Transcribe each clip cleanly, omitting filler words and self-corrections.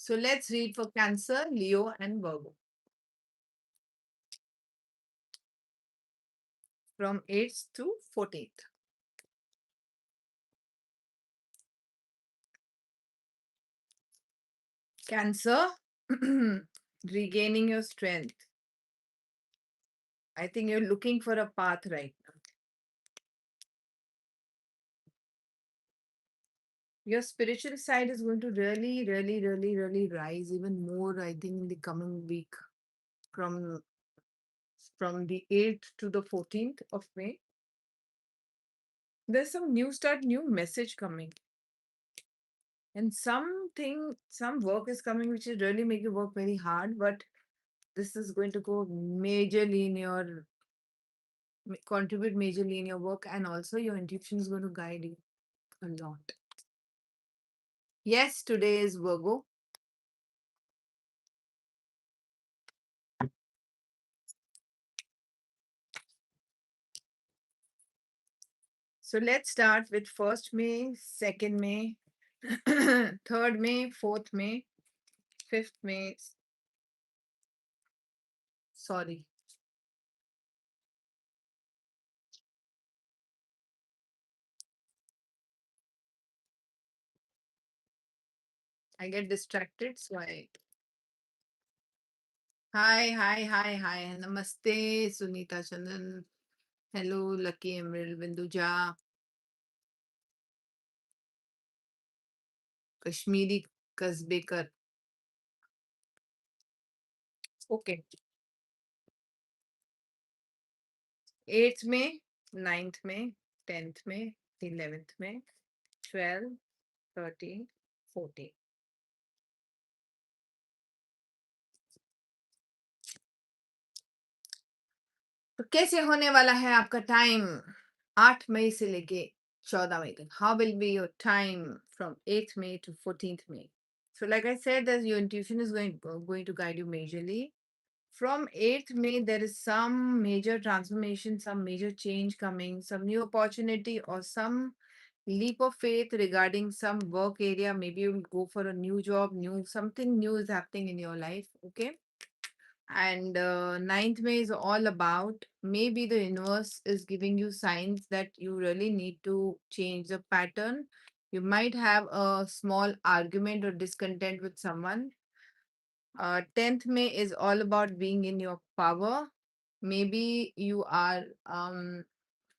So let's read for Cancer, Leo, and Virgo from 8th to 14th. Cancer, regaining your strength. I think you're looking for a path right now. Your spiritual side is going to really rise even more, I think, in the coming week from the 8th to the 14th of May. There's some new start, new message coming. And some work is coming which will really make you work very hard, but this is going to go majorly in your contribute majorly in your work, and also your intuition is going to guide you a lot. Yes, today is Virgo. So let's start with 1st May, 2nd May, 3rd May, 4th May, 5th May. Sorry. I get distracted, so I. Hi. Namaste, Sunita Chandan. Hello, Lucky Emerald, Binduja, Kashmiri Kazbekar. Okay. 8th May, 9th May, 10th May, 11th May, 12, 13, 14. तो कैसे होने वाला है आपका time 8 मई से लेके 14 मई तक? How will be your time from 8th May to 14th May? So like I said, that your intuition is going to guide you majorly. From 8th May, there is some major transformation, some major change coming, some new opportunity, or some leap of faith regarding some work area. Maybe you'll go for a new job, something new is happening in your life. Okay. And 9th May is all about, maybe the universe is giving you signs that you really need to change the pattern. You might have a small argument or discontent with someone. 10th May is all about being in your power. Maybe you are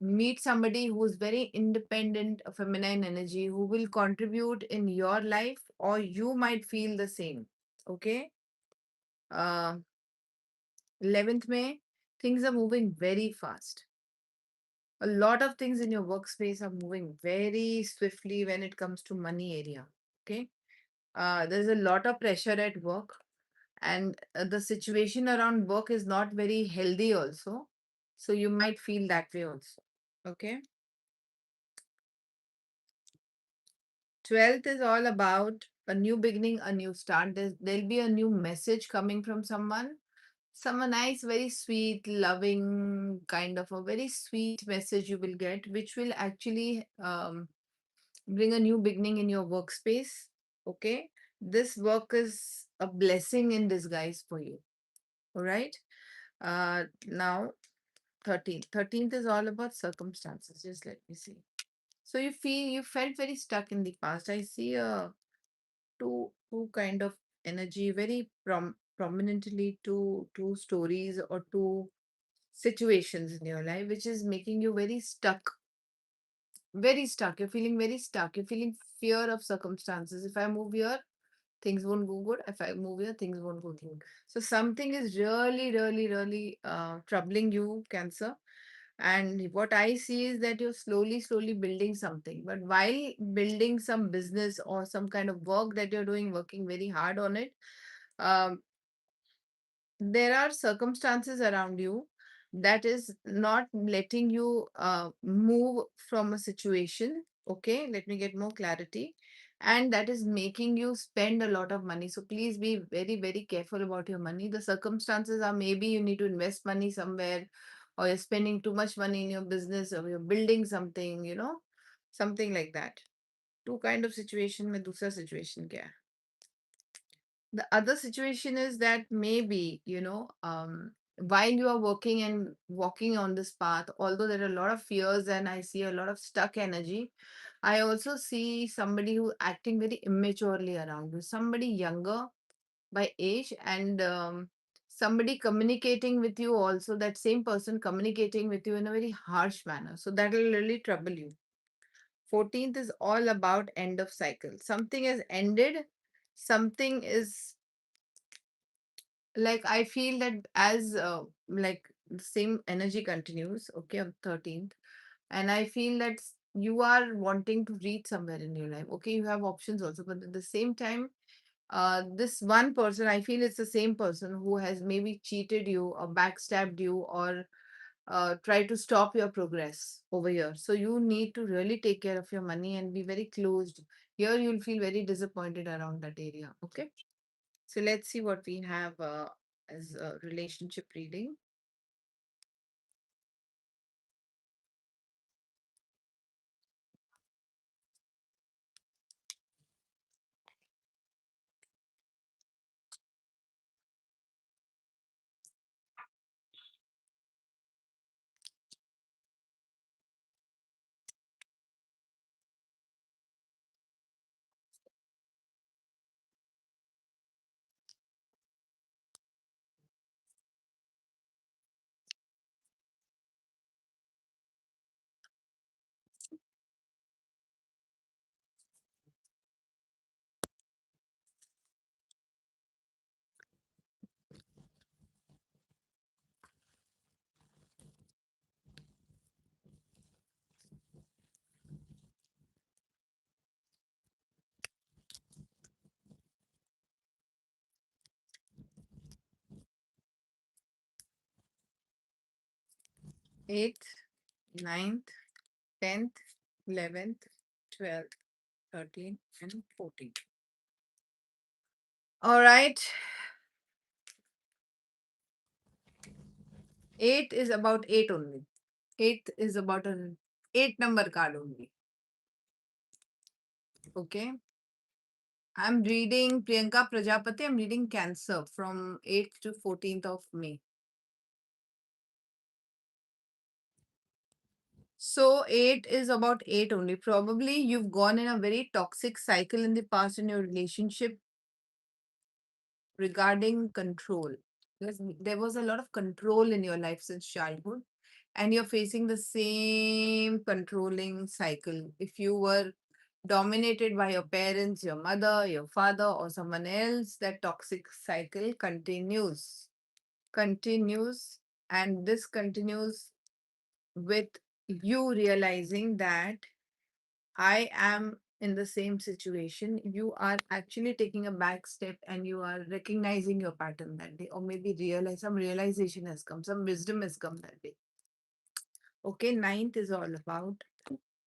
meet somebody who's very independent, a feminine energy, who will contribute in your life, or you might feel the same. Okay. Uh, 11th May, things are moving very fast. A lot of things in your workspace are moving very swiftly when it comes to money area. Okay. There's a lot of pressure at work, and the situation around work is not very healthy also. So you might feel that way also. Okay. 12th is all about a new beginning, a new start. There'll be a new message coming from someone nice, very sweet, loving, kind of a very sweet message you will get, which will actually bring a new beginning in your workspace. Okay. This work is a blessing in disguise for you. All right. Now 13th is all about circumstances. Just let me see. So you felt very stuck in the past. I see a two kind of energy very prominently, two stories or two situations in your life which is making you very stuck. Very stuck. You're feeling very stuck. You're feeling fear of circumstances. If I move here, things won't go good. If I move here, things won't go good. So something is really troubling you, Cancer. And what I see is that you're slowly building something. But while building some business or some kind of work that you're doing, working very hard on it, um, there are circumstances around you that is not letting you move from a situation. Okay, let me get more clarity. And that is making you spend a lot of money. So please be very careful about your money. The circumstances are, maybe you need to invest money somewhere, or you're spending too much money in your business, or you're building something, something like that. Two kind of situation में दूसरा situation क्या है? The other situation is that maybe, while you are working and walking on this path, although there are a lot of fears and I see a lot of stuck energy, I also see somebody who acting very immaturely around you, somebody younger by age, and somebody communicating with you also, that same person communicating with you in a very harsh manner. So that will really trouble you. 14th is all about end of cycle. Something has ended, something is like, I feel that as like the same energy continues, okay, on 13th, and I feel that you are wanting to reach somewhere in your life. Okay, you have options also, but at the same time, this one person, I feel it's the same person who has maybe cheated you or backstabbed you or try to stop your progress over here. So you need to really take care of your money and be very closed. Here you'll feel very disappointed around that area. Okay. So let's see what we have as a relationship reading. 8th, 9th, 10th, 11th, 12th, 13th, and 14th. All right. 8 is about 8 only. 8 is about an 8 number card only. Okay. I'm reading Priyanka Prajapati. I'm reading Cancer from 8th to 14th of May. So 8 is about 8 only. Probably you've gone in a very toxic cycle in the past in your relationship regarding control. Because there was a lot of control in your life since childhood, and you're facing the same controlling cycle. If you were dominated by your parents, your mother, your father, or someone else, that toxic cycle continues, and this continues with you realizing that I am in the same situation. You are actually taking a back step and you are recognizing your pattern that day, or maybe realize some realization has come, some wisdom has come that day. Okay, ninth is all about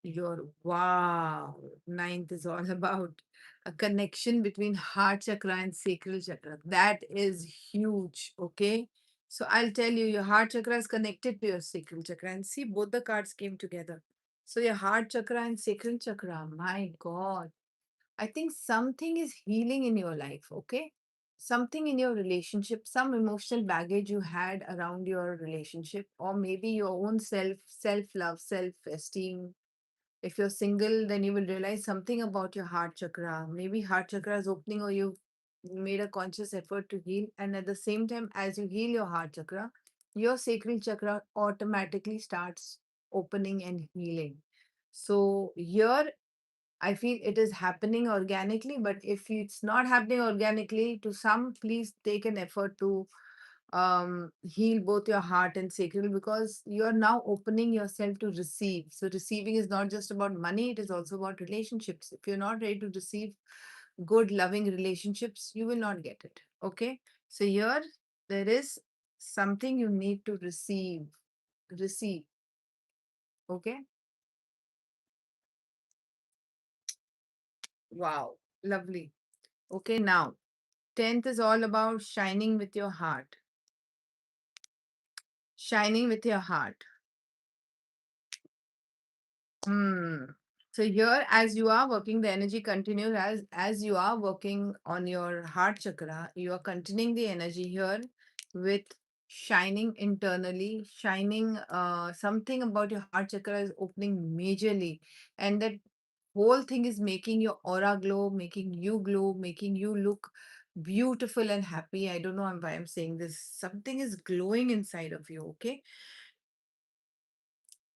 your wow. Ninth is all about a connection between heart chakra and sacral chakra. That is huge. Okay. So I'll tell you, your heart chakra is connected to your sacral chakra. And see, both the cards came together. So your heart chakra and sacral chakra, my God. I think something is healing in your life. Okay. Something in your relationship, some emotional baggage you had around your relationship, or maybe your own self love, self esteem. If you're single, then you will realize something about your heart chakra. Maybe heart chakra is opening, or you've made a conscious effort to heal. And at the same time, as you heal your heart chakra, your sacral chakra automatically starts opening and healing. So here, I feel it is happening organically, but if it's not happening organically, to some, please take an effort to heal both your heart and sacral, because you are now opening yourself to receive. So receiving is not just about money, it is also about relationships. If you're not ready to receive good loving relationships, you will not get it. Okay, so here there is something you need to receive. Okay, wow, lovely. Okay, now 10th is all about shining with your heart. Shining with your heart. Hmm. So here, as you are working, the energy continues as you are working on your heart chakra. You are continuing the energy here with shining internally, shining. Something about your heart chakra is opening majorly, and that whole thing is making your aura glow, making you look beautiful and happy. I don't know why I'm saying this. Something is glowing inside of you. Okay.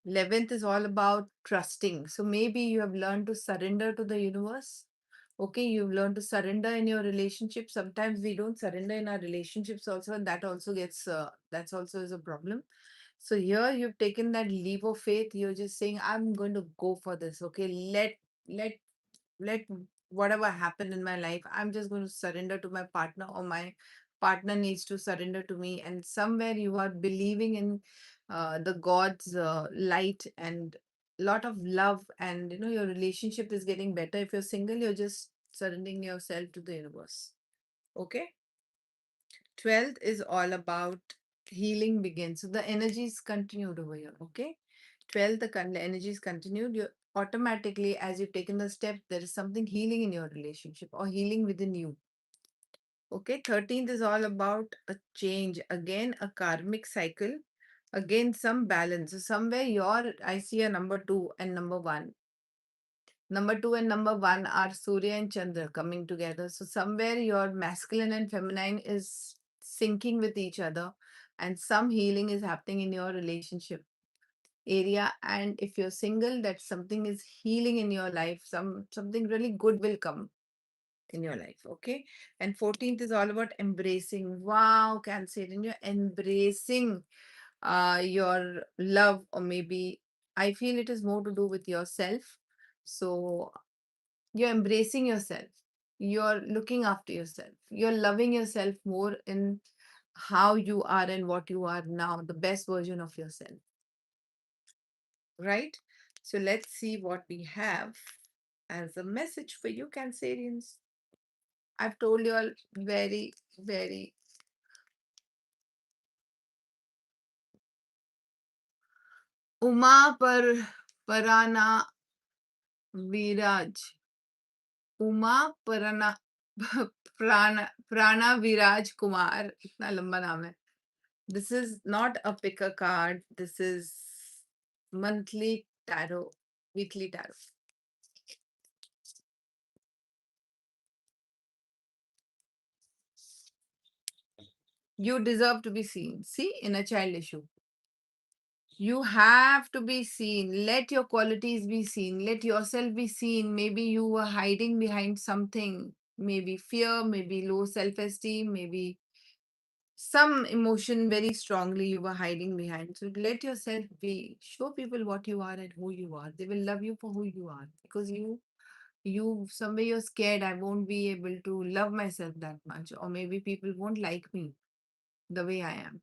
11th is all about trusting. So maybe you have learned to surrender to the universe. Okay, you've learned to surrender in your relationship. Sometimes we don't surrender in our relationships also, and that also gets that's also is a problem. So here you've taken that leap of faith. You're just saying, I'm going to go for this. Okay, let let whatever happen in my life, I'm just going to surrender to my partner, or my partner needs to surrender to me. And somewhere you are believing in the God's light and lot of love, and your relationship is getting better. If you're single, you're just surrendering yourself to the universe. Okay. 12th is all about healing begins. So the energy is continued over here. Okay. 12th, the energy is continued. You automatically, as you've taken the step, there is something healing in your relationship or healing within you. Okay. 13th is all about a change. Again, a karmic cycle. Again, some balance. So somewhere I see a number two and number one. Number two and number one are Surya and Chandra coming together. So somewhere your masculine and feminine is syncing with each other, and some healing is happening in your relationship area. And if you're single, that something is healing in your life. Something really good will come in your life. Okay. And 14th is all about embracing. Wow, Cancerian, you're embracing your love, or maybe I feel it is more to do with yourself. So you're embracing yourself. You're looking after yourself. You're loving yourself more in how you are and what you are now, the best version of yourself. Right? So let's see what we have as a message for you, Cancerians. I've told you all very, very. Uma Parana Viraj. Uma परना प्राणा विराज कुमार इतना लंबा नाम है. This is not a pick a card. This is monthly tarot, weekly tarot. You deserve to be seen. See, inner child issue. You have to be seen. Let your qualities be seen. Let yourself be seen. Maybe you were hiding behind something. Maybe fear, maybe low self esteem, maybe some emotion very strongly you were hiding behind. So let yourself be. Show people what you are and who you are. They will love you for who you are, because you somewhere you're scared, I won't be able to love myself that much, or maybe people won't like me the way I am.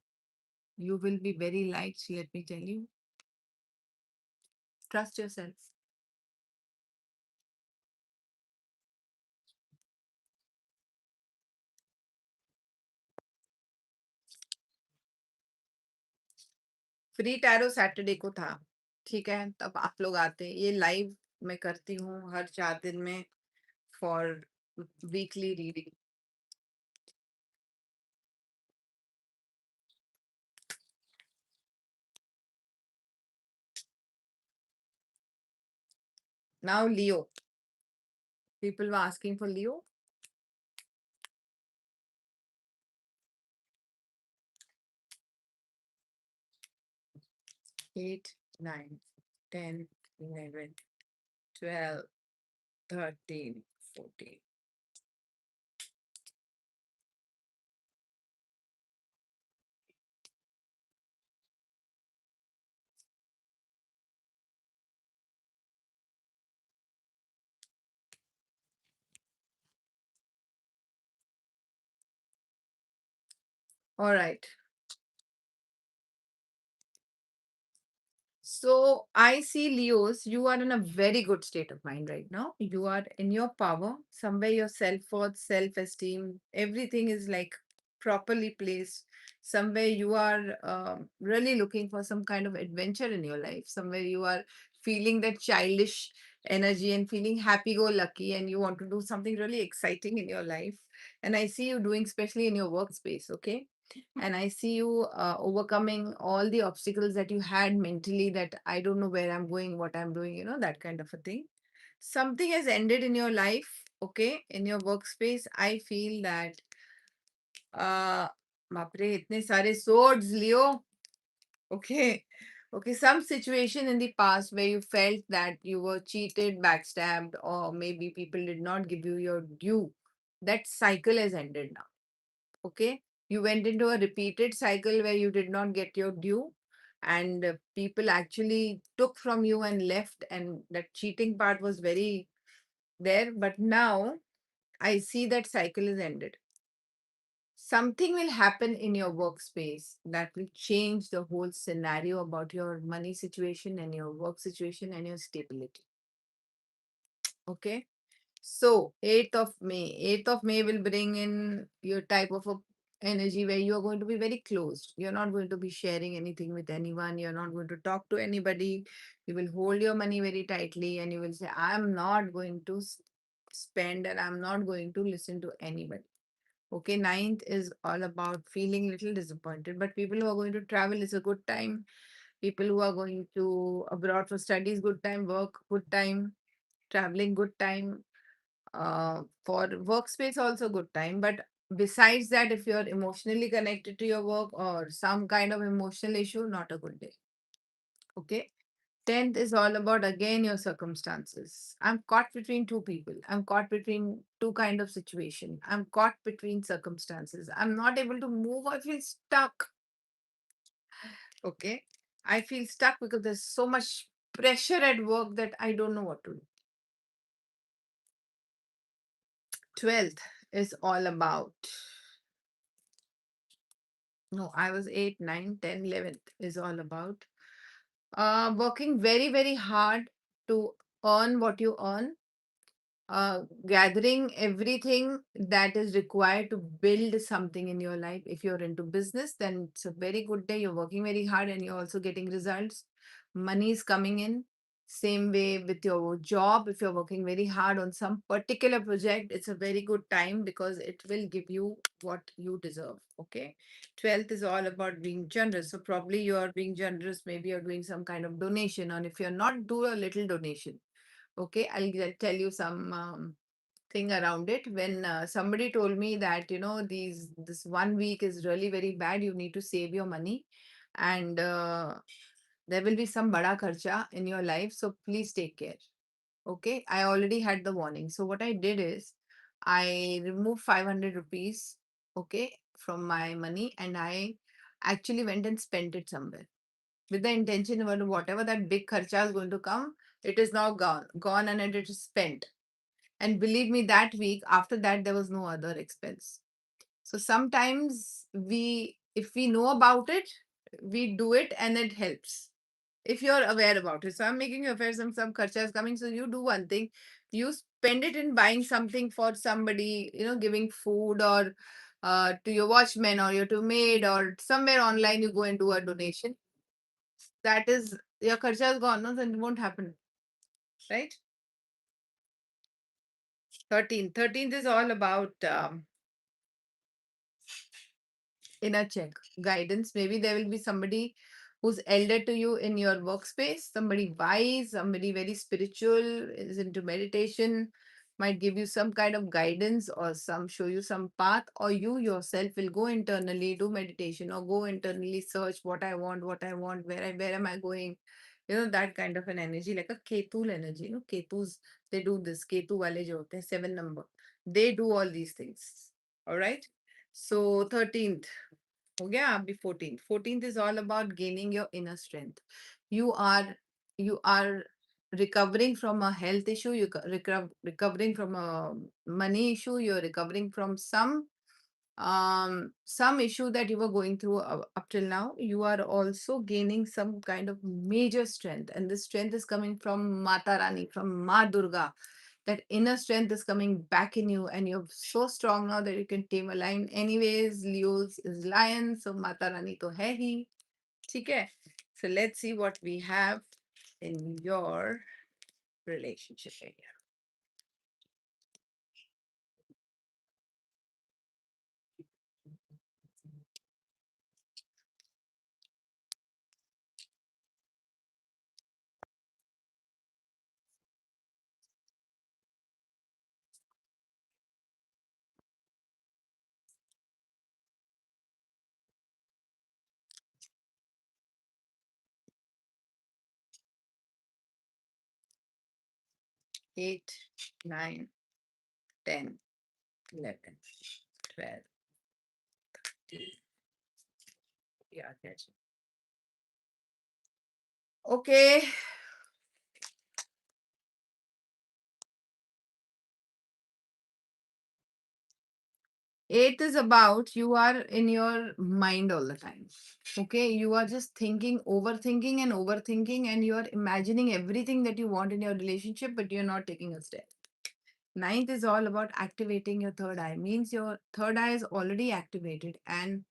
You will be very liked, let me tell you. Trust yourself. Free tarot Saturday को था. ठीक है, तब आप लोग आते हैं. ये लाइव मैं करती हूँ हर 4 दिन में for weekly reading. Now Leo. People were asking for Leo. 8, 9, 10, 11, 12, 13, 14. All right. So I see Leos, you are in a very good state of mind right now. You are in your power. Somewhere your self-worth, self-esteem, everything is like properly placed. Somewhere you are really looking for some kind of adventure in your life. Somewhere you are feeling that childish energy and feeling happy go lucky, and you want to do something really exciting in your life. And I see you doing, especially in your workspace, okay? And I see you overcoming all the obstacles that you had mentally, that I don't know where I'm going, what I'm doing, that kind of a thing. Something has ended in your life, okay, in your workspace. I feel that uh बाप रे, इतने सारे swords Leo. Okay. Okay. Some situation in the past where you felt that you were cheated, backstabbed, or maybe people did not give you your due. That cycle has ended now. Okay. You went into a repeated cycle where you did not get your due, and people actually took from you and left, and that cheating part was very there. But now I see that cycle is ended. Something will happen in your workspace that will change the whole scenario about your money situation and your work situation and your stability. Okay. So 8th of May. 8th of May will bring in your type of a energy where you are going to be very closed. You're not going to be sharing anything with anyone. You're not going to talk to anybody. You will hold your money very tightly and you will say, I'm not going to spend, and I'm not going to listen to anybody. Okay, 9th is all about feeling little disappointed, but people who are going to travel is a good time. People who are going to abroad for studies, good time. Work, good time. Traveling, good time. For workspace, also good time. But besides that, if you're emotionally connected to your work or some kind of emotional issue, not a good day. Okay. 10th is all about again your circumstances. I'm caught between two people. I'm caught between two kind of situation. I'm caught between circumstances. I'm not able to move. I feel stuck. Okay. I feel stuck because there's so much pressure at work that I don't know what to do. 12th is all about, no, I was 8, 9, 10, 11th is all about working very, very hard to earn what you earn, gathering everything that is required to build something in your life. If you're into business, then it's a very good day. You're working very hard and you're also getting results. Money is coming in. Same way with your job. If you're working very hard on some particular project, it's a very good time because it will give you what you deserve. Okay. 12th is all about being generous. So probably you are being generous. Maybe you're doing some kind of donation, and if you're not, do a little donation. Okay, I'll tell you some thing around it. When somebody told me that, this 1 week is really very bad, you need to save your money, and there will be some bada kharcha in your life, so please take care. Okay, I already had the warning. So what I did is I removed 500 rupees, okay, from my money, and I actually went and spent it somewhere with the intention of whatever that big kharcha is going to come, it is now gone, and it is spent. And believe me, that week after that, there was no other expense. So sometimes if we know about it, we do it and it helps. If you're aware about it. So I'm making you aware some kharcha is coming. So you do one thing, you spend it in buying something for somebody, giving food, or to your watchman or your to maid, or somewhere online you go and do a donation. That is, your kharcha is gone, no, then it won't happen, right? 13th is all about inner check, guidance. Maybe there will be somebody who's elder to you in your workspace, somebody wise, somebody very spiritual, is into meditation, might give you some kind of guidance or some show you some path, or you yourself will go internally, do meditation, or go internally search what I want, where am I going? That kind of an energy, like a Ketul energy. Ketus, they do this. Ketu wale jo hote hain, 7 number. They do all these things. All right. So 13th. हो गया अभी 14th is all about gaining your inner strength. You are recovering from a health issue, recovering from a money issue, you're recovering from some issue that you were going through up till now. You are also gaining some kind of major strength, and this strength is coming from Mata Rani, from Ma Durga. That inner strength is coming back in you, and you're so strong now that you can tame a lion. Anyways, Leo's is lion, so Mata Rani to hai hi. ठीक है? So let's see what we have in your relationship area. 8, 9, 10, 11, 12. Yeah, that's it. Okay. Eight is about you are in your mind all the time. Okay. You are just thinking, overthinking, and overthinking, and you are imagining everything that you want in your relationship, but you're not taking a step. Ninth is all about activating your third eye, means your third eye is already activated, and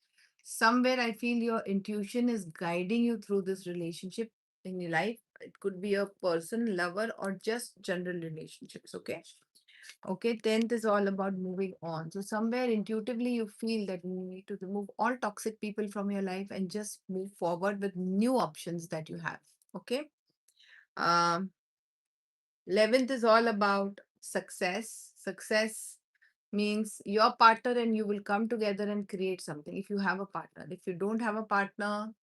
somewhere I feel your intuition is guiding you through this relationship in your life. It could be a person, lover, or just general relationships. Okay. Okay, 10th is all about moving on. So somewhere intuitively you feel that you need to remove all toxic people from your life and just move forward with new options that you have. Okay. Um, 11th is all about success. Success means your partner and you will come together and create something if you have a partner. If you don't have a partner,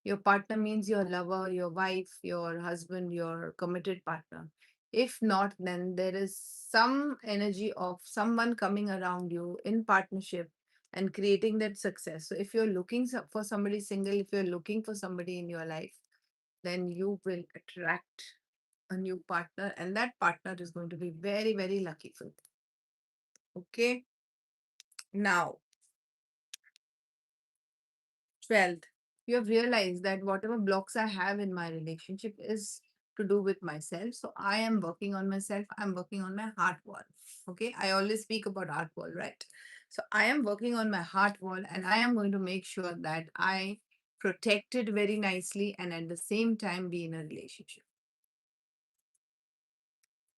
your partner means your lover, your wife, your husband, your committed partner. If not, then there is some energy of someone coming around you in partnership and creating that success. So if you're looking for somebody single, if you're looking for somebody in your life, then you will attract a new partner, and that partner is going to be very, very lucky for you. Okay. Now, 12th, you have realized that whatever blocks I have in my relationship is to do with myself. So I am working on myself. I'm working on my heart wall. Okay. I always speak about heart wall, right? So I am working on my heart wall and I am going to make sure that I protect it very nicely and at the same time be in a relationship.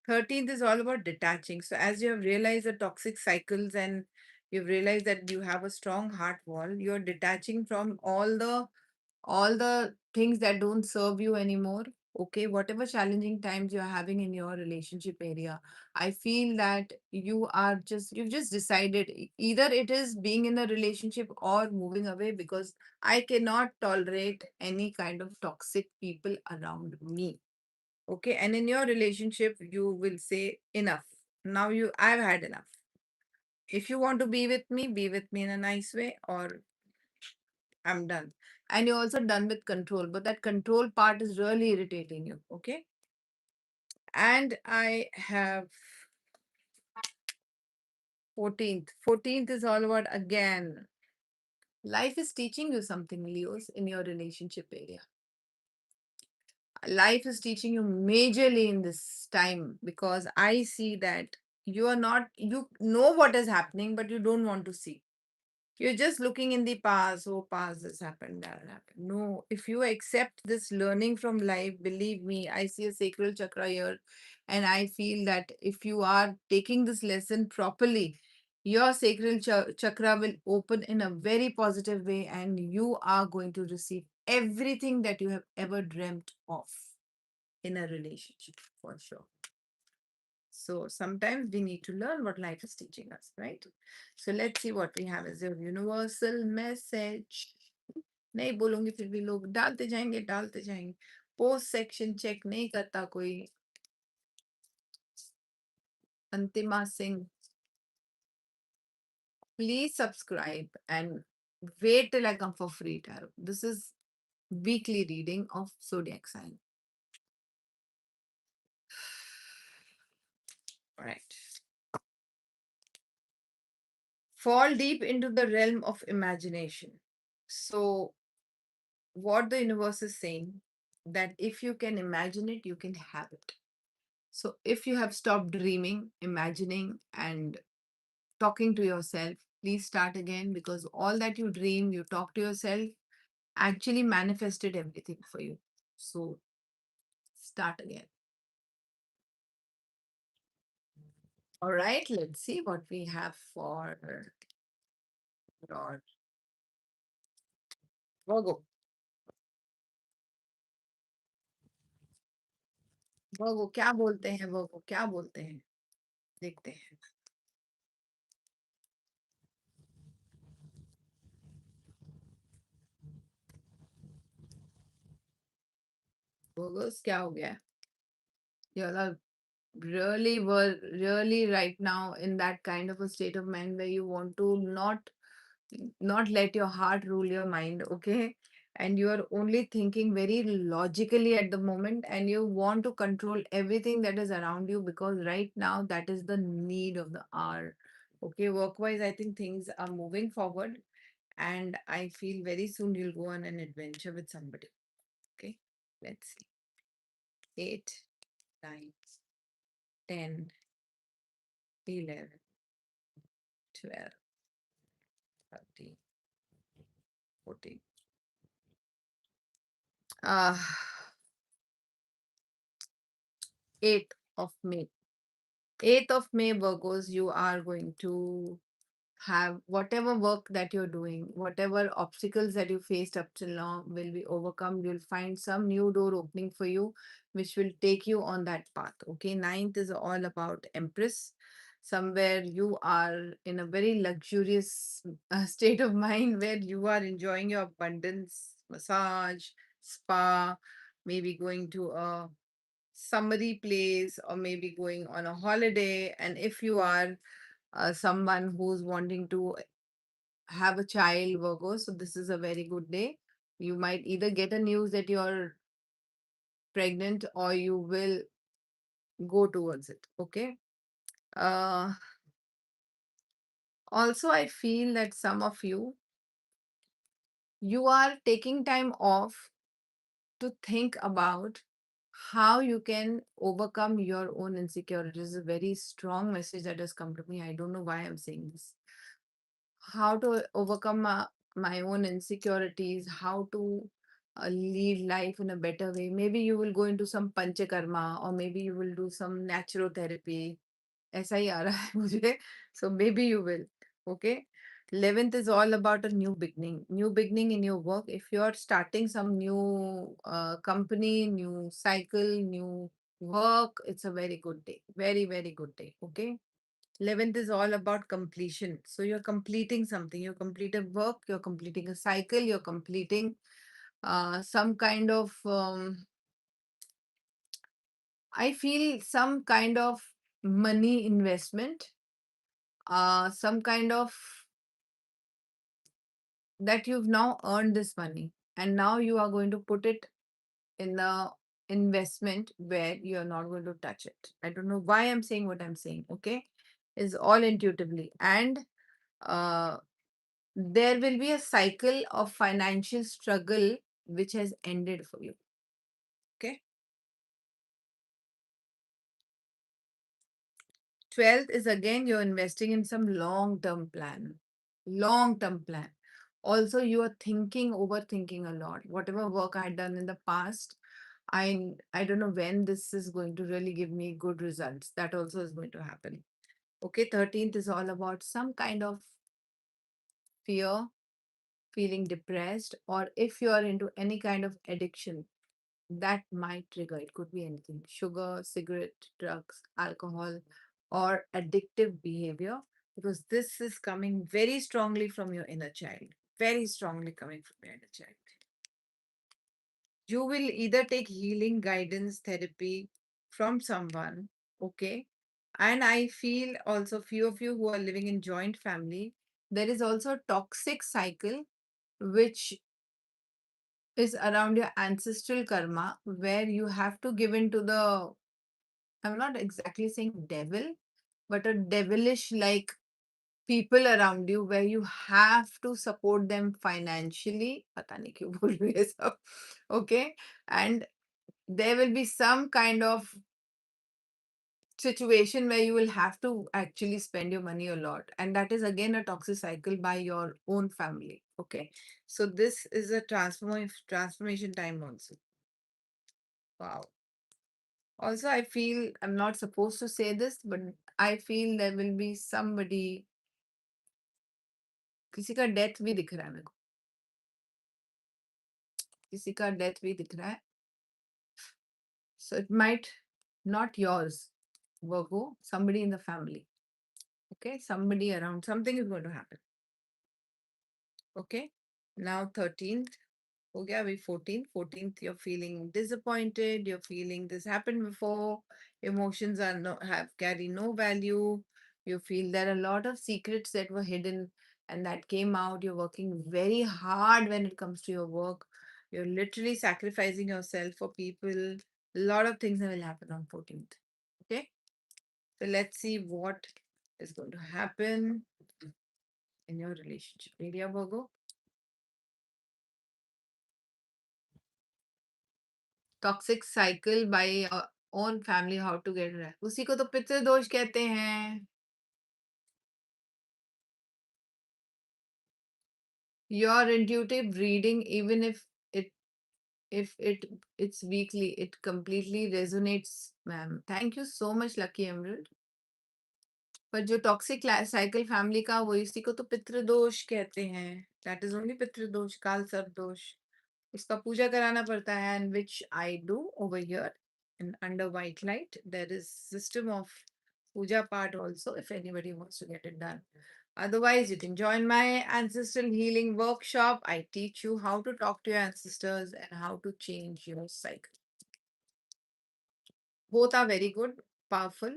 13th is all about detaching. So as you have realized the toxic cycles and you've realized that you have a strong heart wall, you're detaching from all the things that don't serve you anymore. Okay, whatever challenging times you're having in your relationship area, I feel that you've just decided either it is being in a relationship or moving away, because I cannot tolerate any kind of toxic people around me. Okay, and in your relationship you will say enough. Now I've had enough. If you want to be with me in a nice way, or I'm done. And you're also done with control, but that control part is really irritating you. Okay. And I have 14th. 14th is all about, again, life is teaching you something, Leos, in your relationship area. Life is teaching you majorly in this time, because I see that you know what is happening, but you don't want to see. You're just looking in the past. Oh, past, this happened, that happened. No, if you accept this learning from life, believe me, I see a sacral chakra here. And I feel that if you are taking this lesson properly, your sacral chakra will open in a very positive way, and you are going to receive everything that you have ever dreamt of in a relationship, for sure. So sometimes we need to learn what life is teaching us, right? So let's see what we have as a universal message. नहीं बोलूंगी फिर भी लोग डालते जाएंगे. Post section check नहीं करता कोई. अंतिमा Singh, please subscribe and wait till I come for free tarot. This is weekly reading of zodiac sign. All right. Fall deep into the realm of imagination. So what the universe is saying, that if you can imagine it, you can have it. So if you have stopped dreaming, imagining, and talking to yourself, please start again, because all that you dream, you talk to yourself, actually manifested everything for you. So start again. All right, let's see what we have for your Virgo. Virgo क्या बोलते हैं, Virgo क्या बोलते हैं, देखते हैं. Virgos क्या हो गया? You are really were really right now in that kind of a state of mind where you want to not let your heart rule your mind, okay? And you are only thinking very logically at the moment, and you want to control everything that is around you because right now that is the need of the hour. Okay, work wise, I think things are moving forward, and I feel very soon you'll go on an adventure with somebody. Okay, let's see. 8, 9, 10, 11, 12, 13, 14. Uh, 8th of May. 8th of May, Virgos, you are going to have whatever work that you're doing, whatever obstacles that you faced up till now will be overcome. You'll find some new door opening for you, which will take you on that path. Okay, ninth is all about Empress. Somewhere you are in a very luxurious state of mind where you are enjoying your abundance, massage, spa, maybe going to a summery place or maybe going on a holiday. And if you are someone who's wanting to have a child, Virgo, so this is a very good day. You might either get a news that you're pregnant or you will go towards it. Okay. Uh, Also, I feel that some of you are taking time off to think about how you can overcome your own insecurities. A very strong message that has come to me. I don't know why I'm saying this. How to overcome my own insecurities, how to lead life in a better way. Maybe you will go into some panchakarma or maybe you will do some natural therapy. ऐसा ही आ रहा है मुझे. So maybe you will. Okay. 11th is all about a new beginning. New beginning in your work. If you're starting some new company, new cycle, new work, it's a very good day. Very, very good day. Okay. 11th is all about completion. So you're completing something. You're completing work, you're completing a cycle, you're completing some kind of, I feel some kind of money investment, some kind of that you've now earned this money and now you are going to put it in the investment where you're not going to touch it. I don't know why I'm saying what I'm saying. Okay. Is all intuitively. And uh, there will be a cycle of financial struggle which has ended for you. Okay. 12th is again you're investing in some long term plan. Long term plan. Also, you are thinking, overthinking a lot. Whatever work I had done in the past, I don't know when this is going to really give me good results. That also is going to happen. Okay, 13th is all about some kind of fear, feeling depressed, or if you are into any kind of addiction, that might trigger. It could be anything: sugar, cigarette, drugs, alcohol, or addictive behavior, because this is coming very strongly from your inner child. Very strongly coming from your inner child. You will either take healing guidance therapy from someone, okay? And I feel also few of you who are living in joint family, there is also a toxic cycle which is around your ancestral karma where you have to give in to the, I'm not exactly saying devil, but a devilish like people around you where you have to support them financially. पता नहीं क्यों बोल रही है सब. Okay. And there will be some kind of situation where you will have to actually spend your money a lot. And that is again a toxic cycle by your own family. Okay. So this is a transformation time also. Wow. Also, I feel I'm not supposed to say this, but I feel there will be somebody, किसी का death भी दिख रहा है मेरे को, किसी का डेथ भी दिख रहा है. So it might not yours, Virgo, somebody in the family. Okay, somebody around, something is going to happen. Okay, now 13th. Okay, अभी 14th you're feeling disappointed, you're feeling this happened before, emotions are no have carry no value, you feel there are a lot of secrets that were hidden and that came out. You're working very hard when it comes to your work. You're literally sacrificing yourself for people. A lot of things will happen on 14th. Okay, so let's see what is going to happen in your relationship area, Virgo. Toxic cycle by own family, how to get rid, उसी को तो पितृदोष कहते हैं. Your intuitive reading, even it if it's weakly, it completely resonates, ma'am. Thank you so much, Lucky Emerald. पर जो toxic cycle family का, वो इसी को तो पितृदोष कहते हैं. दैट इज ओनली पितृदोष, काल सर्प दोष. इसका पूजा कराना पड़ता है, and which I do over here in under white light. There is system of puja part also if anybody wants to get it done. Otherwise, you can join my ancestral healing workshop. I teach you how to talk to your ancestors and how to change your cycle. Both are very good, powerful,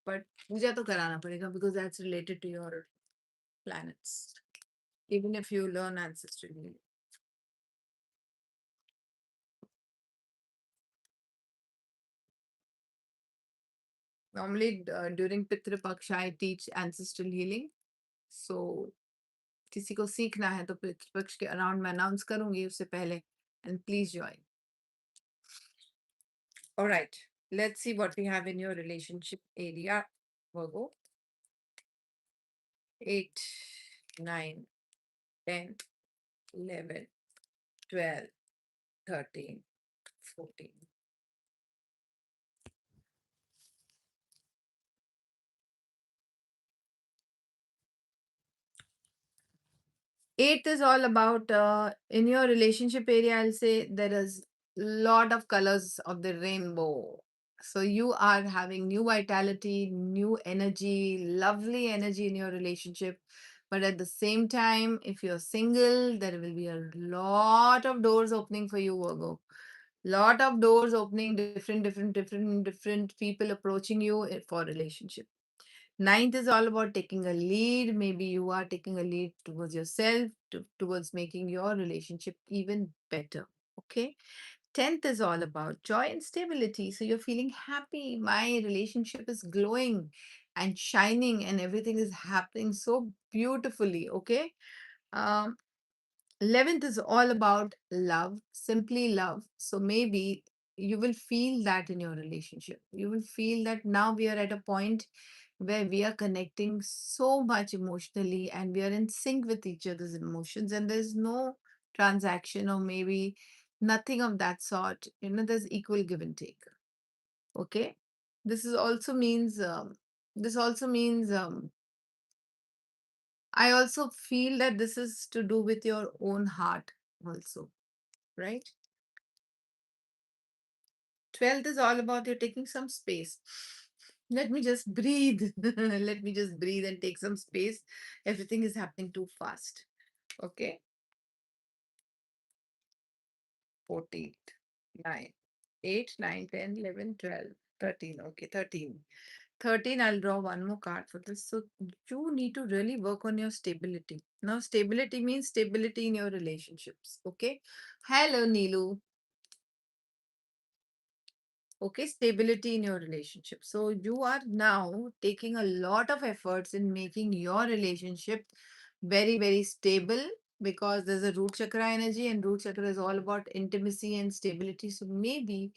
but puja to karana padega because that's related to your planets, even if you learn ancestral healing. Normally, during Pitra Paksha, I teach ancestral healing. So, किसी को सीखना है तो पितृ पक्ष के around मैं announce करूंगी उससे पहले. And please join. All right. Let's see what we have in your relationship area, Virgo. 8, 9, 10, 11, 12, 13, 14. Eighth is all about in your relationship area. I'll say there is lot of colors of the rainbow. So you are having new vitality, new energy, lovely energy in your relationship. But at the same time, if you're single, there will be a lot of doors opening for you, Virgo. Lot of doors opening, different people approaching you for relationship. Ninth is all about taking a lead. Maybe you are taking a lead towards yourself, towards making your relationship even better. Okay. 10th is all about joy and stability. So you're feeling happy. My relationship is glowing and shining, and everything is happening so beautifully. Okay. Um, 11th is all about love, simply love. So maybe you will feel that in your relationship. You will feel that now we are at a point where we are connecting so much emotionally and we are in sync with each other's emotions, and there's no transaction or maybe nothing of that sort. There's equal give and take. Okay. This is also means, this also means, I also feel that this is to do with your own heart also, right? 12th is all about you taking some space. Let me just breathe. Let me just breathe and take some space. Everything is happening too fast. Okay. 14th, 9, 8, 9, 10, 11, 12, 13. Okay, 13. 13, I'll draw one more card for this. So you need to really work on your stability. Now, stability means stability in your relationships. Okay. Hello, Neelu. Okay, stability in your relationship. So you are now taking a lot of efforts in making your relationship very stable, because there's a root chakra energy, and root chakra is all about intimacy and stability. So maybe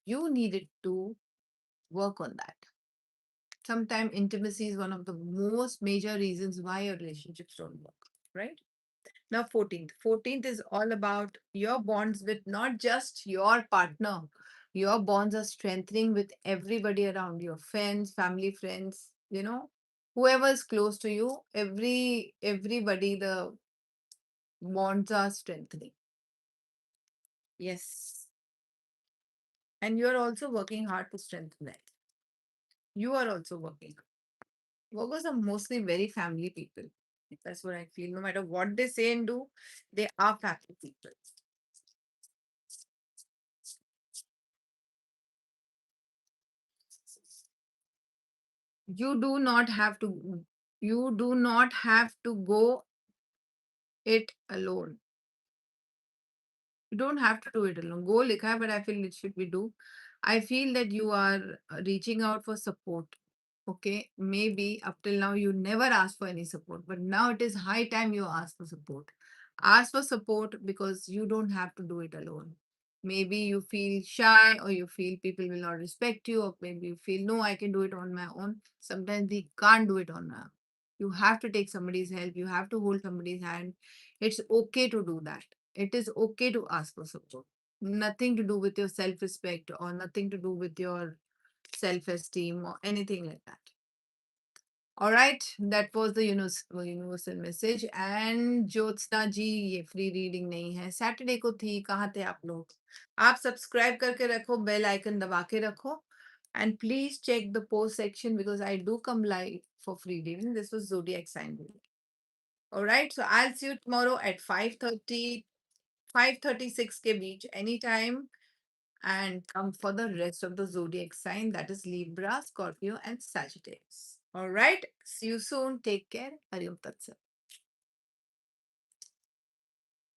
you needed to work on that. Sometimes intimacy is one of the most major reasons why your relationships don't work, right? Now, 14th. 14th is all about your bonds with not just your partner, Your bonds are strengthening with everybody around, your friends, family, friends, whoever is close to you, everybody, the bonds are strengthening. Yes. And you're also working hard to strengthen that. You are also working. Virgos are mostly very family people. That's what I feel. No matter what they say and do, they are family people. You do not have to. You do not have to go it alone. You don't have to do it alone. Go likha hai, but I feel it should be do. I feel that you are reaching out for support. Okay, maybe up till now you never asked for any support, but now it is high time you ask for support. Ask for support because you don't have to do it alone. Maybe you feel shy, or you feel people will not respect you, or maybe you feel no, I can do it on my own. Sometimes we can't do it on our own. You have to take somebody's help. You have to hold somebody's hand. It's okay to do that. It is okay to ask for support. Nothing to do with your self respect, or nothing to do with your self esteem, or anything like that. All right, that was the universal message. And Jyotsna जी, ये free reading नहीं है, Saturday को थी, कहाँ थे आप लोग? आप सब्सक्राइब करके रखो, बेल आइकन दबा के रखो, and please check the post section because I do come live for free reading. This was zodiac sign reading. All right, so I'll see you tomorrow at 5:30, 5:36 ke beach, anytime, and come for the rest of the zodiac sign, that is Libra, Scorpio, and Sagittarius. All right, see you soon. Take care. Hariom Tat Sat.